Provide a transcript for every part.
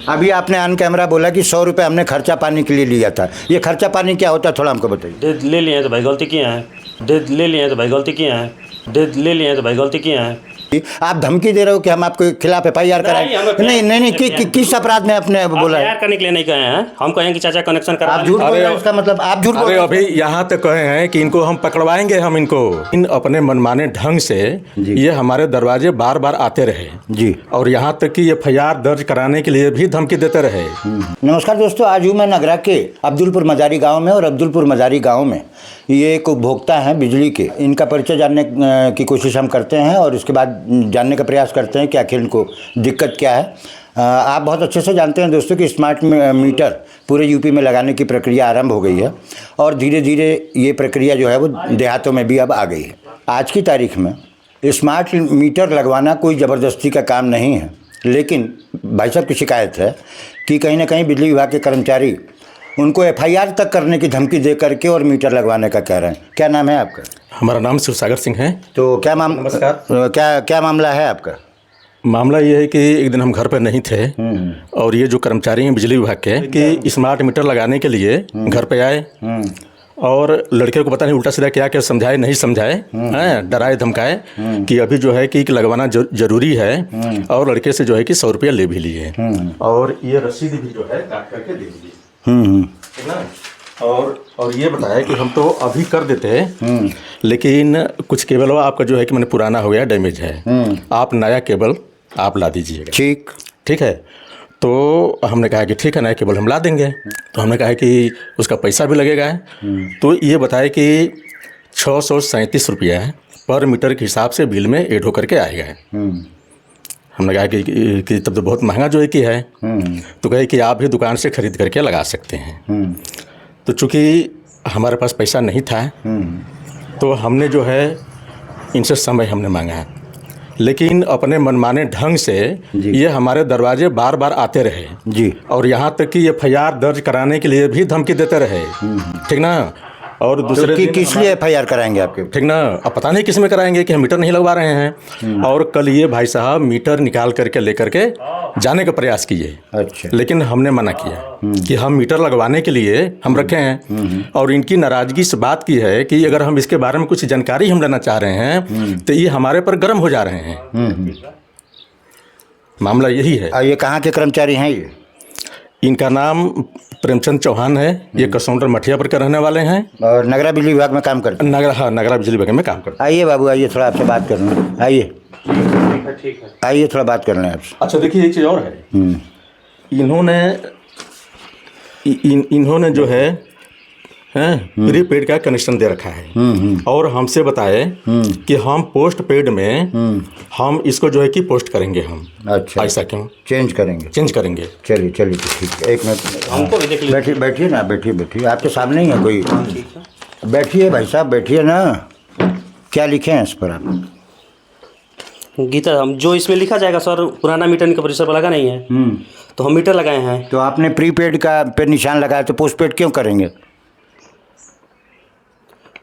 अभी आपने on camera बोला कि 100 रुपये हमने खर्चा पानी के लिए लिया था। ये खर्चा पानी क्या होता है, थोड़ा हमको बताइए। ले लिए हैं तो भाई गलती किए हैं। ले लिए हैं तो भाई गलती किए हैं। ले लिए हैं तो भाई गलती किए हैं। आप धमकी दे रहे हो कि हम आपके खिलाफ FIR कराएं? नहीं, किस अपराध में आपने बोला है? FIR करने के लिए नहीं कहे हैं, हम कहे कि चाचा कनेक्शन करा। आप झूठ बोल रहे हैं, उसका मतलब आप झूठ बोल रहे हैं। अभी यहाँ तक कहे हैं कि इनको हम पकड़वाएंगे, हम इनको इन अपने मनमाने ढंग से ये हमारे दरवाजे बार बार आते रहे जी, और यहाँ तक कि FIR दर्ज कराने के लिए भी धमकी देते रहे। नमस्कार दोस्तों, आज हूँ मैं नगरा के अब्दुलपुर मजारी गांव में। और अब्दुलपुर मजारी गांव में ये एक उपभोक्ता हैं बिजली के। इनका परिचय जानने की कोशिश हम करते हैं और उसके बाद जानने का प्रयास करते हैं कि आखिर इनको दिक्कत क्या है। आप बहुत अच्छे से जानते हैं दोस्तों कि स्मार्ट मीटर पूरे यूपी में लगाने की प्रक्रिया आरंभ हो गई है और धीरे धीरे ये प्रक्रिया जो है वो देहातों में भी अब आ गई है। आज की तारीख में स्मार्ट मीटर लगवाना कोई ज़बरदस्ती का काम नहीं है, लेकिन भाई साहब की शिकायत है कि कहीं ना कहीं बिजली विभाग के कर्मचारी उनको FIR तक करने की धमकी दे करके और मीटर लगवाने का कह रहे हैं। क्या नाम है आपका? हमारा नाम शिवसागर सिंह है। तो क्या क्या मामला है आपका? मामला ये है कि एक दिन हम घर पर नहीं थे और ये जो कर्मचारी हैं बिजली विभाग के कि स्मार्ट मीटर लगाने के लिए घर पे आए और लड़के को पता नहीं उल्टा सीधा क्या क्या समझाए नहीं समझाए, डराए धमकाए कि अभी जो है कि लगवाना जरूरी है और लड़के से जो है कि 100 रुपया ले भी लिए और ये रसीद भी जो है काट करके दे दीजिए, ठीक ना। और ये बताया कि हम तो अभी कर देते हैं, लेकिन कुछ केबल आपका जो है कि मैंने पुराना हो गया, डैमेज है, आप नया केबल आप ला दीजिएगा। ठीक है। तो हमने कहा कि ठीक है, नया केबल हम ला देंगे। तो हमने कहा कि उसका पैसा भी लगेगा। तो ये बताया कि 637 रुपया पर मीटर के हिसाब से बिल में ऐड होकर के आएगा। हमने कहा कि तब तो बहुत महंगा जो है कि है। तो कहे कि आप भी दुकान से ख़रीद करके लगा सकते हैं। तो चूँकि हमारे पास पैसा नहीं था तो हमने जो है इनसे समय हमने मांगा, लेकिन अपने मनमाने ढंग से ये हमारे दरवाजे बार बार आते रहे जी, और यहाँ तक कि FIR दर्ज कराने के लिए भी धमकी देते रहे, ठीक ना। और दूसरे तो किस लिए FIR कराएंगे आपके? ठीक ना, अब पता नहीं किस में कराएंगे कि हम मीटर नहीं लगवा रहे हैं। और कल ये भाई साहब मीटर निकाल करके लेकर के जाने का प्रयास किए। अच्छा। लेकिन हमने मना किया कि हम मीटर लगवाने के लिए हम रखे हैं और इनकी नाराज़गी इस बात की है कि अगर हम इसके बारे में कुछ जानकारी हम लेना चाह रहे हैं तो ये हमारे पर गर्म हो जा रहे हैं। मामला यही है। ये कहाँ के कर्मचारी हैं? ये इनका नाम प्रेमचंद चौहान है। ये कसौंडर मठिया पर के रहने वाले हैं और नगरा बिजली विभाग में काम करते हैं। हाँ, नगरा बिजली विभाग में काम करते हैं। आइए बाबू, आइए, थोड़ा आपसे बात करना है। आइए, ठीक है, आइए, थोड़ा बात करना है आपसे। अच्छा देखिए, एक चीज़ और है। इन्होंने जो है प्रीपेड का कनेक्शन दे रखा है और हमसे बताए कि हम पोस्ट पेड में हम इसको जो है कि पोस्ट करेंगे हम। अच्छा, ऐसा क्यों? चेंज करेंगे? चलिए तो ठीक है, एक मिनट। हमको भी देख लीजिए। बैठिए ना, बैठिए, आपके सामने ही है कोई। बैठिए भाई साहब, बैठिए ना। क्या लिखे हैं इस पर आप? गीता, हम जो इसमें लिखा जाएगा सर, पुराना मीटर इनका परिसर पर लगा नहीं है तो हम मीटर लगाए हैं। तो आपने प्रीपेड का पे निशान लगाया, तो पोस्ट पेड क्यों करेंगे?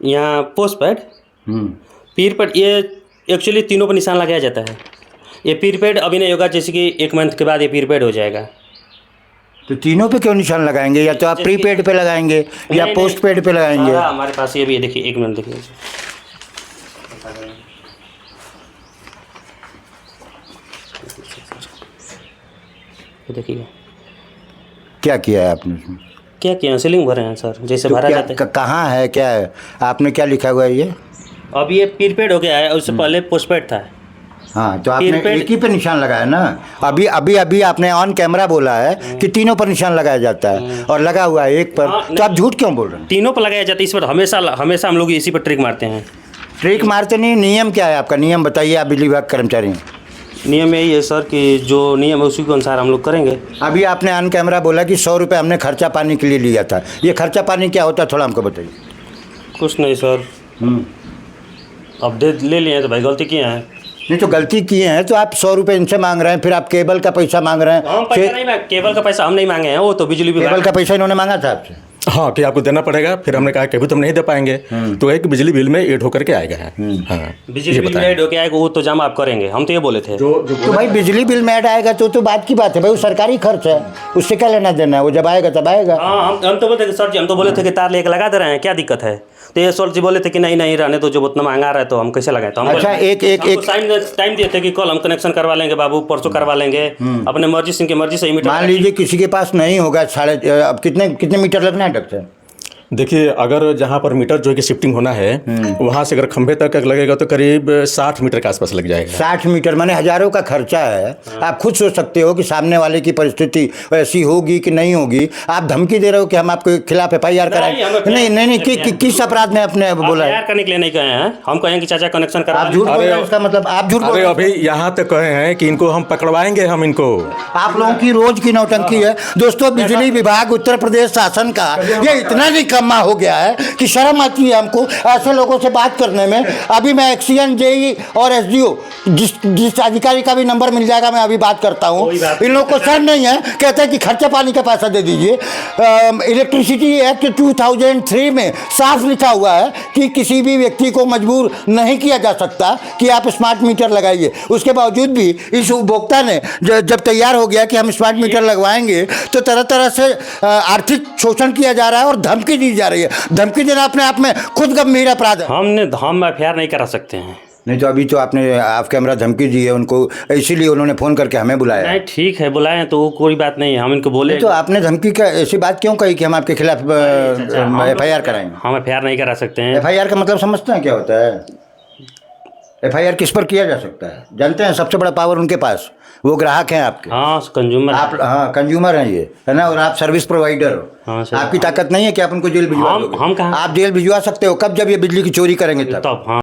यहाँ पोस्ट पेड प्रीपेड ये एक्चुअली तीनों पर निशान लगाया जाता है। ये प्रीपेड अभी नहीं होगा, जैसे कि 1 मंथ के बाद ये प्रीपेड हो जाएगा। तो तीनों पे क्यों निशान लगाएंगे? या तो आप प्रीपेड पे लगाएंगे या पोस्ट पेड पे लगाएंगे? हमारे पास ये भी है, देखिए 1 मिनट देखिए। देखिए क्या किया है आपने उसमें? क्या किया, सीलिंग भरे हैं सर, जैसे भरा जाता है। कहाँ है, क्या है आपने, क्या लिखा हुआ है ये? अब ये प्रीपेड हो गया है, उससे पहले पोस्टपेड था। हाँ, तो आपने एक ही पे निशान लगाया ना। अभी आपने ऑन कैमरा बोला है कि तीनों पर निशान लगाया जाता है और लगा हुआ है एक पर। तो आप झूठ क्यों बोल रहे हैं? तीनों पर लगाया जाता है, इस पर हमेशा हम लोग इसी पर ट्रिक मारते हैं। ट्रिक मारते नहीं, नियम क्या है आपका? नियम बताइए, आप बिजली विभाग कर्मचारी हैं। नियम यही है सर कि जो नियम है उसी के अनुसार हम लोग करेंगे। अभी आपने ऑन कैमरा बोला कि 100 रुपये हमने खर्चा पानी के लिए लिया था। ये खर्चा पानी क्या होता है, थोड़ा हमको बताइए। कुछ नहीं सर, अब ले लिए हैं तो भाई गलती किए हैं। नहीं, तो गलती किए हैं तो आप 100 रुपये इनसे मांग रहे हैं, फिर आप केबल का पैसा मांग रहे हैं। हम पैसा नहीं, केबल का पैसा हम नहीं मांगे हैं, वो तो बिजली विभाग। केबल का पैसा इन्होंने मांगा था आपसे? हाँ कि आपको देना पड़ेगा। फिर हमने कहा कि अभी तो हम नहीं दे पाएंगे, तो है कि बिजली बिल में ऐड होकर के आएगा है। हाँ, बिजली बिल में ऐड होके आएगा, वो तो जमा आप करेंगे, हम तो ये बोले थे। तो भाई बिजली बिल में ऐड आएगा तो बात की बात है भाई, वो सरकारी खर्च है, उससे क्या लेना देना है, वो जब आएगा तब आएगा। हाँ, हम तो बोलते थे सर जी, हम तो बोले थे कि तार लेके लगा दे रहे हैं, क्या दिक्कत है। तो ये सर जी बोले थे कि नहीं रहने तो, जब उतना महंगा रहा है तो हम कैसे लगाए। तो हम अच्छा, एक टाइम दिए थे कि कल हम कनेक्शन करवा लेंगे बाबू, परसों करवा लेंगे, अपने मर्जी से, इनकी मर्जी से मीटर। मान लीजिए किसी के पास नहीं होगा अब कितने मीटर लगना है डॉक्टर? देखिए, अगर जहाँ पर मीटर जो है कि शिफ्टिंग होना है, वहाँ से अगर खंभे तक लगेगा तो करीब 60 मीटर के आसपास लग जाएगा। 60 मीटर माने हजारों का खर्चा है। आप खुद सोच सकते हो कि सामने वाले की परिस्थिति ऐसी होगी कि नहीं होगी। आप धमकी दे रहे हो कि हम आपके खिलाफ FIR कराएं। नहीं, किस अपराध में आपने बोला है? करने के लिए नहीं कहे हैं, हम कहें कि चाचा कनेक्शन करा। आप झूठ बोल रहे हैं, इसका मतलब आप झूठ बोल रहे हैं। अभी यहाँ तक कहे हैं कि इनको हम पकड़वाएंगे, हम इनको। आप लोगों की रोज की नौटंकी है दोस्तों। बिजली विभाग उत्तर प्रदेश शासन का ये इतना निकम्मा हो गया है कि शर्म आती है हमको ऐसे लोगों से बात करने में। अभी मैं एक्सीएन जेई और SDO जिस अधिकारी का भी नंबर मिल जाएगा मैं अभी बात करता हूँ। इन लोगों को शर्म नहीं है, कहते हैं कि खर्चा पानी का पैसा दे दीजिए। इलेक्ट्रिसिटी एक्ट 2003 में साफ लिखा हुआ है कि किसी भी व्यक्ति को मजबूर नहीं किया जा सकता कि आप स्मार्ट मीटर लगाइए। उसके बावजूद भी इस उपभोक्ता ने जब तैयार हो गया कि हम स्मार्ट मीटर लगवाएंगे तो तरह तरह से आर्थिक शोषण किया जा रहा है और धमकी दी जा रही है। धमकी देना अपने आप में खुद गंभीर अपराध है। हम FIR नहीं करा सकते हैं। नहीं तो अभी तो आपने ऑफ कैमरा धमकी दी है उनको, इसीलिए उन्होंने फ़ोन करके हमें बुलाया। नहीं ठीक है, बुलाएं तो कोई बात नहीं है, हम इनको बोले। तो आपने धमकी का ऐसी बात क्यों कही कि हम आपके खिलाफ FIR कराएंगे? हम FIR नहीं करा सकते हैं। FIR का मतलब समझते हैं क्या होता है? FIR किस पर किया जा सकता है जानते हैं? सबसे बड़ा पावर उनके पास, वो ग्राहक हैं आपके। हाँ, कंज्यूमर आप, हाँ कंज्यूमर हैं ये, है ना, और आप सर्विस प्रोवाइडर हो। हाँ सर। आपकी ताकत नहीं है कि आप उनको जेल भिजवा दोगे। हम कहाँ? आप जेल भिजवा सकते हो कब? जब ये बिजली की चोरी करेंगे तब। हाँ।